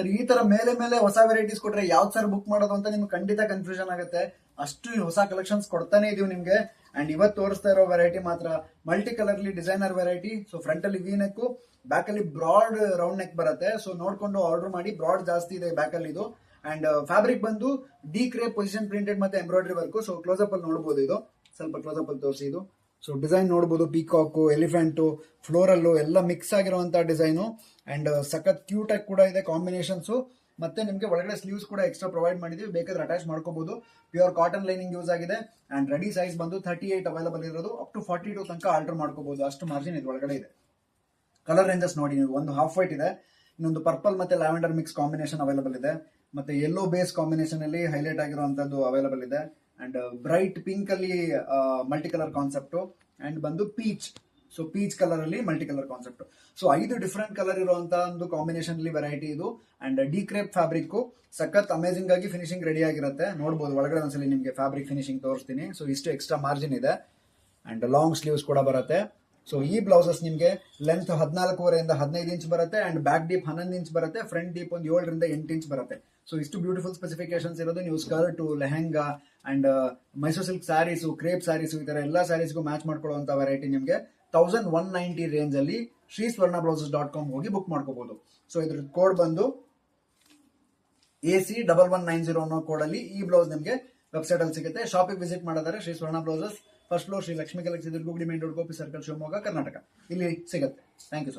Sir ಈ ತರ ಮೇಲೆ ಮೇಲೆ ಹೊಸ ವೆರೈಟೀಸ್ ಕೊಟ್ರೆ ಯಾವ್ದು ಸರ್ ಬುಕ್ ಮಾಡೋದು ಅಂತ ನಿಮ್ಗೆ ಖಂಡಿತ ಕನ್ಫ್ಯೂಷನ್ ಆಗುತ್ತೆ. ಅಷ್ಟು ಹೊಸ ಕಲೆಕ್ಷನ್ಸ್ ಕೊಡ್ತಾನೆ ಇದೀವಿ ನಿಮ್ಗೆ. ಅಂಡ್ ಇವತ್ತು ತೋರಿಸ್ತಾ ಇರೋ ವೆರೈಟಿ ಮಾತ್ರ ಮಲ್ಟಿ ಕಲರ್ಲಿ ಡಿಸೈನರ್ ವೆರೈಟಿ. ಸೊ ಫ್ರಂಟ್ ಅಲ್ಲಿ ವಿ ನೆಕ್, ಬ್ಯಾಕ್ ಅಲ್ಲಿ ಬ್ರಾಡ್ ರೌಂಡ್ ನೆಕ್ ಬರುತ್ತೆ. ಸೊ ನೋಡ್ಕೊಂಡು ಆರ್ಡರ್ ಮಾಡಿ. ಬ್ರಾಡ್ ಜಾಸ್ತಿ ಇದೆ ಬ್ಯಾಕ್ ಅಲ್ಲಿ ಇದು. ಅಂಡ್ ಫ್ಯಾಬ್ರಿಕ್ ಬಂದು ಡಿ ಕ್ರೇಪ್ ಪೊಸಿಷನ್ ಪ್ರಿಂಟೆಡ್ ಮತ್ತೆ embroidery work. So close up ಅಲ್ಲಿ ನೋಡಬಹುದು. ಇದು ಸ್ವಲ್ಪ ಕ್ಲೋಸ್ ಅಪ್ ಅಲ್ಲಿ ತೋರಿಸಿ. ಇದು ಸೊ ಡಿಸೈನ್ ನೋಡಬಹುದು, ಪೀಕಾಕು, ಎಲಿಫೆಂಟು, ಫ್ಲೋರಲ್ಲು ಎಲ್ಲ ಮಿಕ್ಸ್ ಆಗಿರುವಂತ ಡಿಸೈನು. ಅಂಡ್ ಸಖತ್ ಕ್ಯೂಟ್ ಆಗಿ ಕೂಡ ಇದೆ ಕಾಂಬಿನೇಷನ್ಸ್. ಮತ್ತೆ ನಿಮಗೆ ಒಳಗಡೆ ಸ್ಲೀವ್ಸ್ ಕೂಡ ಎಕ್ಸ್ಟ್ರಾ ಪ್ರೊವೈಡ್ ಮಾಡಿದೀವಿ, ಬೇಕಾದ್ರೆ ಅಟ್ಯಾಚ್ ಮಾಡ್ಕೋಬಹುದು. ಪ್ಯೂರ್ ಕಾಟನ್ ಲೈನಿಂಗ್ ಯೂಸ್ ಆಗಿದೆ. ಅಂಡ್ ರೆಡಿ ಸೈಜ್ ಬಂದು 38 ಅವೈಲೇಬಲ್ ಇರೋದು. ಅಪ್ ಟು 42 ತನಕ ಆಲ್ಟರ್ ಮಾಡ್ಕೋಬಹುದು. ಅಷ್ಟು ಮಾರ್ಜಿನ್ ಇದು ಒಳಗಡೆ ಇದೆ. ಕಲರ್ ರೇಂಜಸ್ ನೋಡಿ ನೀವು, ಒಂದು ಹಾಫ್ ವೈಟ್ ಇದೆ, ಇನ್ನೊಂದು ಪರ್ಪಲ್ ಮತ್ತೆ ಲ್ಯಾವೆಂಡರ್ ಮಿಕ್ಸ್ ಕಾಂಬಿನೇಷನ್ ಅವೈಲೇಬಲ್ ಇದೆ, ಮತ್ತೆ ಯೆಲ್ಲೋ ಬೇಸ್ ಕಾಂಬಿನೇಷನ್ ಅಲ್ಲಿ ಹೈಲೈಟ್ ಆಗಿರುವಂತದ್ದು ಅವೈಲೇಬಲ್ ಇದೆ. ಅಂಡ್ ಬ್ರೈಟ್ ಪಿಂಕ್ ಅಲ್ಲಿ ಮಲ್ಟಿ ಕಲರ್ ಕಾನ್ಸೆಪ್ಟ್. ಅಂಡ್ ಬಂದು ಪೀಚ್, ಸೊ ಪೀಚ್ ಕಲರ್ ಅಲ್ಲಿ multi colour concept. So 5 different colour ಇರುವಂತಹ ಒಂದು ಕಾಂಬಿನೇಷನ್ ಅಲ್ಲಿ ವೆರೈಟಿ ಇದು. ಅಂಡ್ ಡಿ ಕ್ರೇಪ್ ಫ್ಯಾಬ್ರಿಕ್ ಸಖತ್ ಅಮೇಜಿಂಗ್ ಆಗಿ ಫಿನಿಶಿಂಗ್ ರೆಡಿ ಆಗಿರುತ್ತೆ. ನೋಡಬಹುದು ಒಳಗಡೆ ಒಂದ್ಸಲಿ ನಿಮಗೆ ಫ್ಯಾಬ್ರಿಕ್ ಫಿನಿಶಿಂಗ್ ತೋರಿಸ್ತೀನಿ. ಸೊ ಇಷ್ಟು ಎಕ್ಸ್ಟ್ರಾ ಮಾರ್ಜಿನ್ ಇದೆ. ಅಂಡ್ ಲಾಂಗ್ ಸ್ಲೀವ್ಸ್ ಕೂಡ ಬರುತ್ತೆ. ಸೊ ಈ ಬ್ಲೌಸಸ್ ನಿಮಗೆ ಲೆಂತ್ 14.5 15 ಇಂಚ್ ಬರುತ್ತೆ. ಅಂಡ್ ಬ್ಯಾಕ್ ಡೀಪ್ 11 ಇಂಚ್ ಬರುತ್ತೆ. ಫ್ರಂಟ್ ಡೀಪ್ ಒಂದು 7 8 ಇಂಚ್ ಬರುತ್ತೆ. ಸೊ ಇಷ್ಟು ಬ್ಯೂಟಿಫುಲ್ ಸ್ಪೆಸಿಫಿಕೇಶನ್ಸ್ ಇರೋದು. ನೀವು skirt, lehenga and Mysore silk saris, crepe saris, ಈ ತರ ಎಲ್ಲ ಸ್ಯಾರೀಸ್ಗೂ ಮ್ಯಾಚ್ ಮಾಡ್ಕೊಳ್ಳುವಂತ ವೆರೈಟಿ ನಿಮಗೆ 1190 ರೇಂಜ್ ಅಲ್ಲಿ sriswarnablouses.com ಹೋಗಿ ಬುಕ್ ಮಾಡ್ಕೋಬಹುದು. ಸೊ ಇದ್ರ ಕೋಡ್ ಬಂದು AC1190 ಅನ್ನೋ ಕೋಡ್ ಅಲ್ಲಿ ಈ ಬ್ಲೌಸ್ ನಿಮಗೆ ವೆಬ್ಸೈಟ್ ಅಲ್ಲಿ ಸಿಗುತ್ತೆ. ಶಾಪಿಗೆ ವಿಸಿಟ್ ಮಾಡಿದರೆ Shri Swarna blouses, first floor, Shri Lakshmi collection, Gudi main road, Gopi circle, Shivamogga, Karnataka, ಇಲ್ಲಿ ಸಿಗುತ್ತೆ. Thank you so much.